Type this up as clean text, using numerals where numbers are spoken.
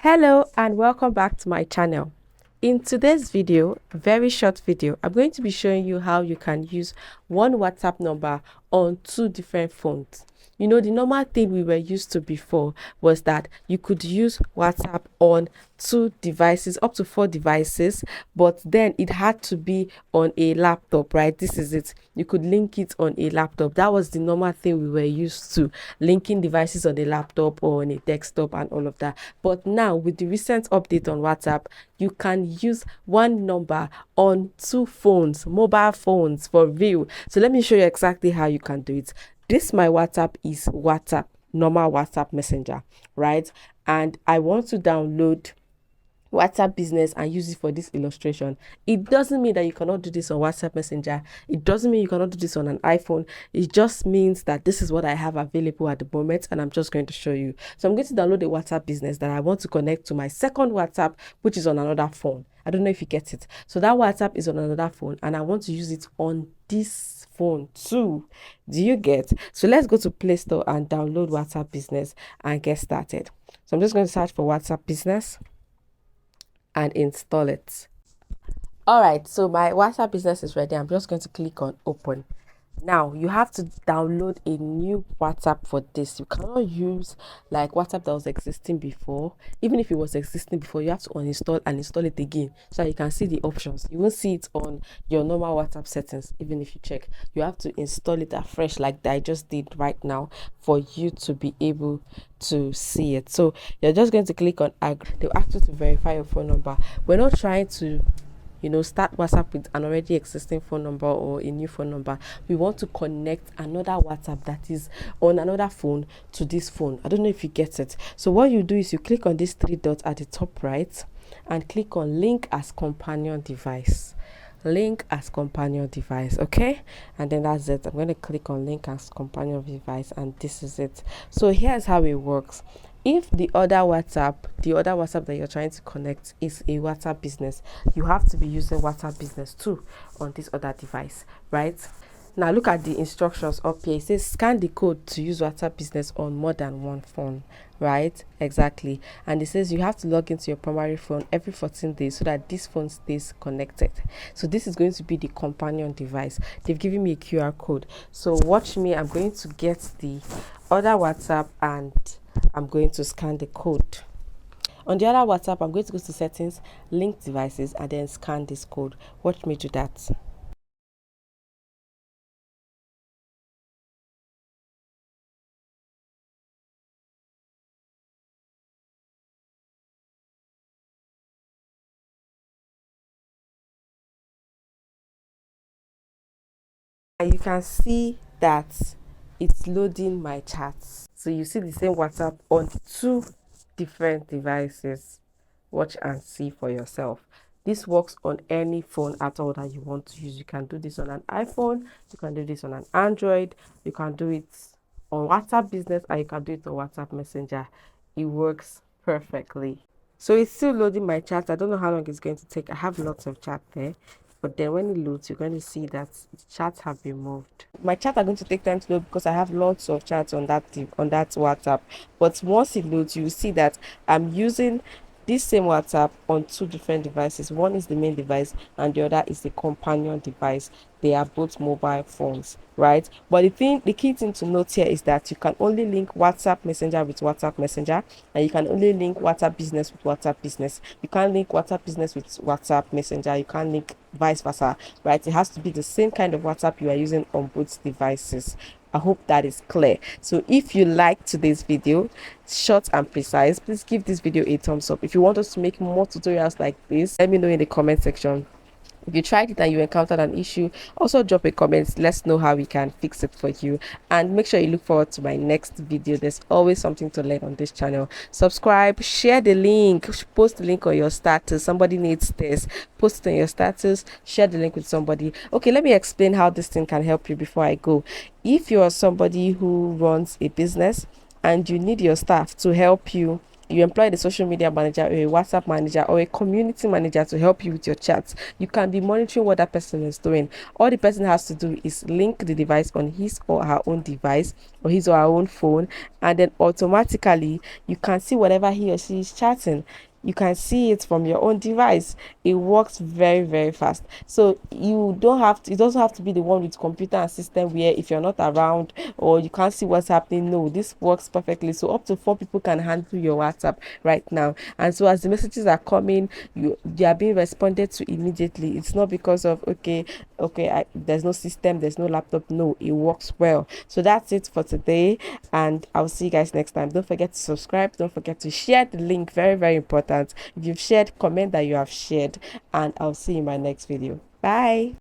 Hello and welcome back to my channel. In today's video, a very short video, I'm going to be showing you how you can use one WhatsApp number on two different phones. You know, the normal thing we were used to before was that you could use WhatsApp on two devices, up to 4 devices, but then it had to be on a laptop, right? This is it. You could link it on a laptop. That was the normal thing we were used to, linking devices on a laptop or on a desktop and all of that. But now with the recent update on WhatsApp, you can use one number on two phones, mobile phones, for real. So let me show you exactly how you can do it. This my WhatsApp is WhatsApp, normal WhatsApp messenger, right? And I want to download WhatsApp business and use it for this illustration. It doesn't mean that you cannot do this on WhatsApp Messenger. It doesn't mean you cannot do this on an iPhone. It just means that this is what I have available at the moment and I'm just going to show you. So I'm going to download the WhatsApp business that I want to connect to my second WhatsApp, which is on another phone. I don't know if you get it. So that WhatsApp is on another phone and I want to use it on this phone too. Do you get? So let's go to Play Store and download WhatsApp business and get started. So I'm just going to search for WhatsApp business and install it. All right, so my WhatsApp business is ready. I'm just going to click on open. Now you have to download a new WhatsApp for this. You cannot use like WhatsApp that was existing before. Even if it was existing before, you have to uninstall and install it again so you can see the options. You won't see it on your normal WhatsApp settings. Even if you check, you have to install it afresh like that I just did right now for you to be able to see it. So you're just going to click on agree. They'll ask you to verify your phone number. We're not trying to start WhatsApp with an already existing phone number or a new phone number. We want to connect another WhatsApp that is on another phone to this phone. I don't know if you get it. So what you do is you click on these 3 dots at the top right and click on link as companion device. Link as companion device, okay? And then that's it. I'm going to click on link as companion device and this is it. So here's how it works. If the other WhatsApp that you're trying to connect is a WhatsApp business, you have to be using WhatsApp business too on this other device, right? Now look at the instructions up here. It says scan the code to use WhatsApp business on more than one phone, right? Exactly. And it says you have to log into your primary phone every 14 days so that this phone stays connected. So this is going to be the companion device. They've given me a QR code. So watch me. I'm going to get the other WhatsApp and I'm going to scan the code. On the other WhatsApp, I'm going to go to settings, link devices, and then scan this code. Watch me do that. And you can see that it's loading my chats. So you see the same WhatsApp on 2 different devices. Watch and see for yourself. This works on any phone at all that you want to use. You can do this on an iPhone, you can do this on an Android, you can do it on WhatsApp business, and you can do it on WhatsApp Messenger. It works perfectly. So it's still loading my chat. I don't know how long it's going to take. I have lots of chat there. But then when it loads, you're going to see that chats have been moved. My chat are going to take time to load because I have lots of chats on that WhatsApp. But once it loads, you will see that I'm using this same WhatsApp on 2 different devices. One is the main device and the other is the companion device. They are both mobile phones, right? But the key thing to note here is that you can only link WhatsApp Messenger with WhatsApp Messenger, and you can only link WhatsApp Business with WhatsApp Business. You can't link WhatsApp Business with WhatsApp Messenger. You can't link vice versa, right? It has to be the same kind of WhatsApp you are using on both devices. I hope that is clear. So if you liked today's video, short and precise, please give this video a thumbs up. If you want us to make more tutorials like this, let me know in the comment section. If you tried it and you encountered an issue, also drop a comment. Let's know how we can fix it for you. And make sure you look forward to my next video. There's always something to learn on this channel. Subscribe, share the link, post the link on your status. Somebody needs this. Post it on your status, share the link with somebody. Okay, let me explain how this thing can help you before I go. If you're somebody who runs a business and you need your staff to help you you employ the social media manager or a WhatsApp manager or a community manager to help you with your chats. You can be monitoring what that person is doing. All the person has to do is link the device on his or her own device or his or her own phone, and then automatically you can see whatever he or she is chatting. You can see it from your own device. It works very, very fast. So you don't have to, it doesn't have to be the one with computer and system where if you're not around or you can't see what's happening. No, this works perfectly. So up to 4 people can handle your WhatsApp right now. And so as the messages are coming, they are being responded to immediately. It's not because of there's no system, there's no laptop. No, it works well. So that's it for today, and I'll see you guys next time. Don't forget to subscribe, don't forget to share the link. Very, very important. If you've shared, comment that you have shared, and I'll see you in my next video. Bye.